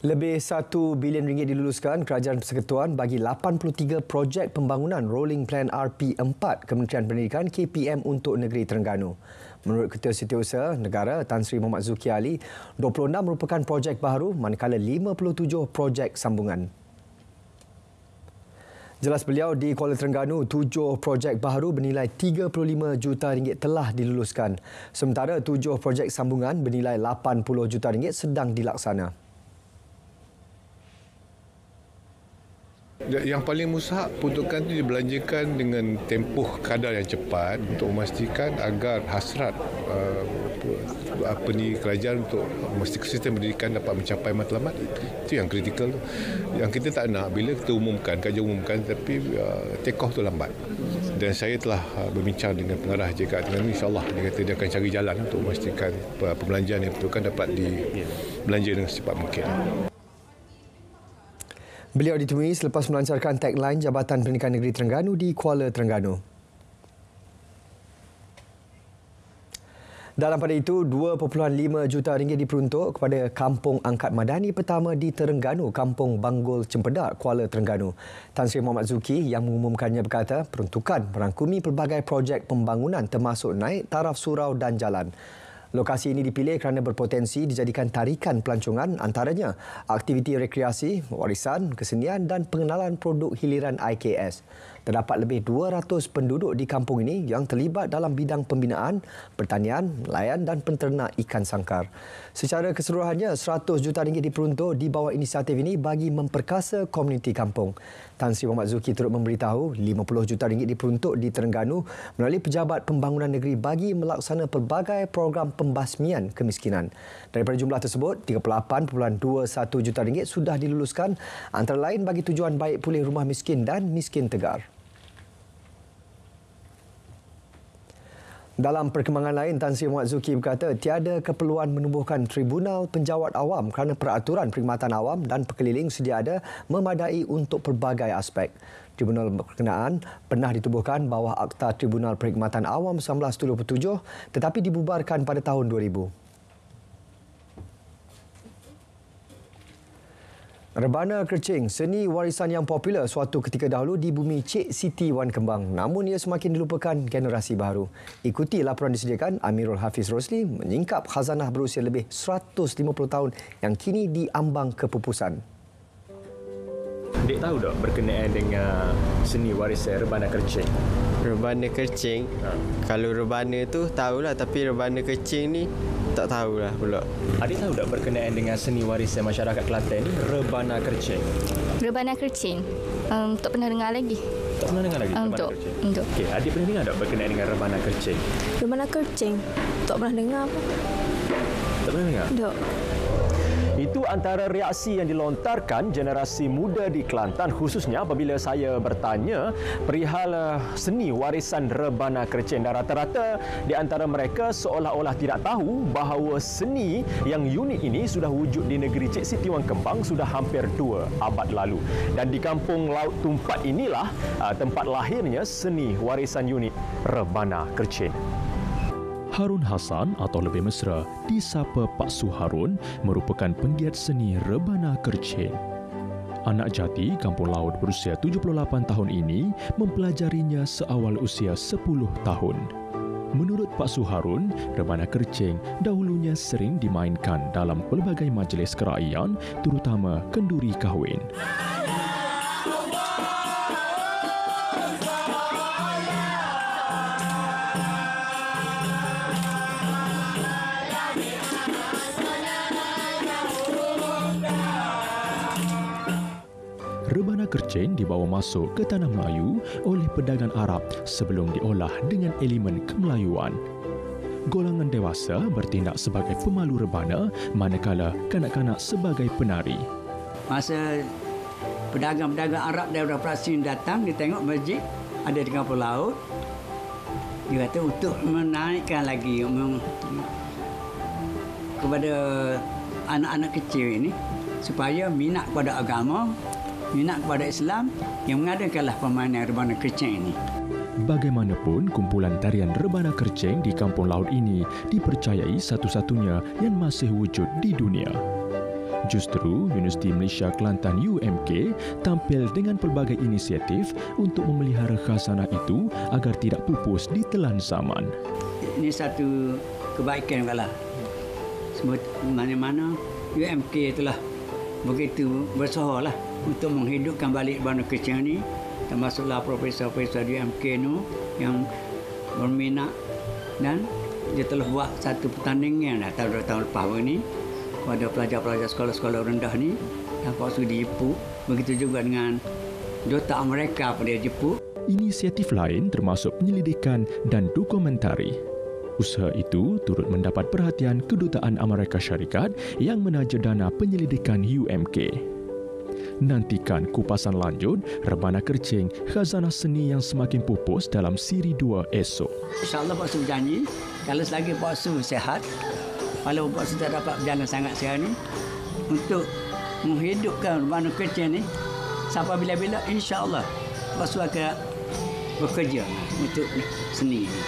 Lebih RM1 bilion diluluskan Kerajaan Persekutuan bagi 83 projek pembangunan Rolling Plan RP4 Kementerian Pendidikan KPM untuk negeri Terengganu. Menurut Ketua Setiausaha Negara Tan Sri Mohamad Zuki Ali, 26 merupakan projek baharu manakala 57 projek sambungan. Jelas beliau, di Kuala Terengganu, 7 projek baharu bernilai RM35 juta telah diluluskan. Sementara 7 projek sambungan bernilai RM80 juta sedang dilaksana. Yang paling mustahak peruntukan itu dibelanjakan dengan tempoh kadar yang cepat untuk memastikan agar hasrat kerajaan untuk memastikan sistem pendidikan dapat mencapai matlamat. Itu yang kritikal. Yang kita tak nak bila kita umumkan, kerajaan umumkan, tapi take off tu lambat. Dan saya telah berbincang dengan pengarah JKT Terengganu, insyaAllah dia kata dia akan cari jalan untuk memastikan pembelanjaan yang diperlukan dapat dibelanja dengan secepat mungkin. Beliau ditemui selepas melancarkan tagline Jabatan Pendidikan Negeri Terengganu di Kuala Terengganu. Dalam pada itu, RM2.5 juta diperuntuk kepada Kampung Angkat Madani pertama di Terengganu, Kampung Banggul Cempedak, Kuala Terengganu. Tan Sri Mohamad Zuki yang mengumumkannya berkata, peruntukan merangkumi pelbagai projek pembangunan termasuk naik taraf surau dan jalan. Lokasi ini dipilih kerana berpotensi dijadikan tarikan pelancongan, antaranya aktiviti rekreasi, warisan, kesenian dan pengenalan produk hiliran IKS. Terdapat lebih 200 penduduk di kampung ini yang terlibat dalam bidang pembinaan, pertanian, nelayan dan penternak ikan sangkar. Secara keseluruhannya, RM100 juta diperuntuk di bawah inisiatif ini bagi memperkasa komuniti kampung. Tan Sri Mohamad Zuki turut memberitahu RM50 juta diperuntuk di Terengganu melalui Pejabat Pembangunan Negeri bagi melaksana pelbagai program pembasmian kemiskinan. Daripada jumlah tersebut, RM38.21 juta sudah diluluskan, antara lain bagi tujuan baik pulih rumah miskin dan miskin tegar. Dalam perkembangan lain, Tan Sri Mohamad Zuki berkata tiada keperluan menubuhkan Tribunal Penjawat Awam kerana peraturan perkhidmatan awam dan pekeliling sedia ada memadai untuk pelbagai aspek. Tribunal berkenaan pernah ditubuhkan bawah Akta Tribunal Perkhidmatan Awam 1977 tetapi dibubarkan pada tahun 2000. Rebana Kerching, seni warisan yang popular suatu ketika dahulu di bumi Cik Siti Wan Kembang. Namun ia semakin dilupakan generasi baru. Ikuti laporan disediakan Amirul Hafiz Rosli menyingkap khazanah berusia lebih 150 tahun yang kini diambang kepupusan. Dek tahu tak berkenaan dengan seni warisan Rebana Kerching? Rebana Kerching? Kalau rebana tu tahulah, tapi rebana Kerching ni tak tahulah pula. Adik tahu tak berkenaan dengan seni warisan masyarakat Kelantan ni, Rebana Kerching? Rebana Kerching? Tak pernah dengar lagi. Tak pernah dengar lagi Rebana Kerching? Untuk. Okey, adik pernah dengar tak berkenaan dengan Rebana Kerching? Rebana Kerching? Tak pernah dengar apa. Tak pernah dengar? Tak. Itu antara reaksi yang dilontarkan generasi muda di Kelantan, khususnya apabila saya bertanya perihal seni warisan Rebana Kerching. Dan rata-rata di antara mereka seolah-olah tidak tahu bahawa seni yang unik ini sudah wujud di negeri Cik Siti Wan Kembang sudah hampir 2 abad lalu. Dan di kampung Laut Tumpat inilah tempat lahirnya seni warisan unik Rebana Kerching. Harun Hassan atau lebih mesra disapa Pak Su Harun merupakan penggiat seni Rebana Kerching. Anak jati Kampung Laut berusia 78 tahun ini mempelajarinya seawal usia 10 tahun. Menurut Pak Su Harun, Rebana Kerching dahulunya sering dimainkan dalam pelbagai majlis keraian, terutama kenduri kahwin. Rebana Kerching dibawa masuk ke tanah Melayu oleh pedagang Arab sebelum diolah dengan elemen kemelayuan. Golongan dewasa bertindak sebagai pemalu rebana manakala kanak-kanak sebagai penari. Masa pedagang-pedagang Arab daripada Palestin datang, dia tengok masjid ada di Kampung Laut. Dia kata untuk menaikkan lagi kepada anak-anak kecil ini supaya minat kepada agama, minat kepada Islam, yang mengadakanlah permainan Rebana Kerching ini. Bagaimanapun, kumpulan tarian Rebana Kerching di Kampung Laut ini dipercayai satu-satunya yang masih wujud di dunia. Justru Universiti Malaysia Kelantan UMK tampil dengan pelbagai inisiatif untuk memelihara khazanah itu agar tidak pupus di telan zaman. Ini satu kebaikan juga lah. Semua mana-mana UMK itulah begitu bersuara lah untuk menghidupkan balik Bandar Kerching ni, termasuklah profesor-profesor UMK tu yang berminat, dan dia telah buat satu pertandingan tahun lepas ni pada pelajar-pelajar sekolah-sekolah rendah ni yang paksu di Jepun. Begitu juga dengan duta Amerika pada Jepun. Inisiatif lain termasuk penyelidikan dan dokumentari. Usaha itu turut mendapat perhatian Kedutaan Amerika Syarikat yang menaja dana penyelidikan UMK. Nantikan kupasan lanjut Rebana Kerching, khazanah seni yang semakin pupus dalam siri 2 esok. InsyaAllah Pak Su berjanji, kalau selagi Pak Su sihat, kalau Pak Su tak dapat berjalan sangat sihat ni, untuk menghidupkan Bandar Kerching ni, sampai bila-bila insyaAllah Pak Su akan bekerja untuk seni ini.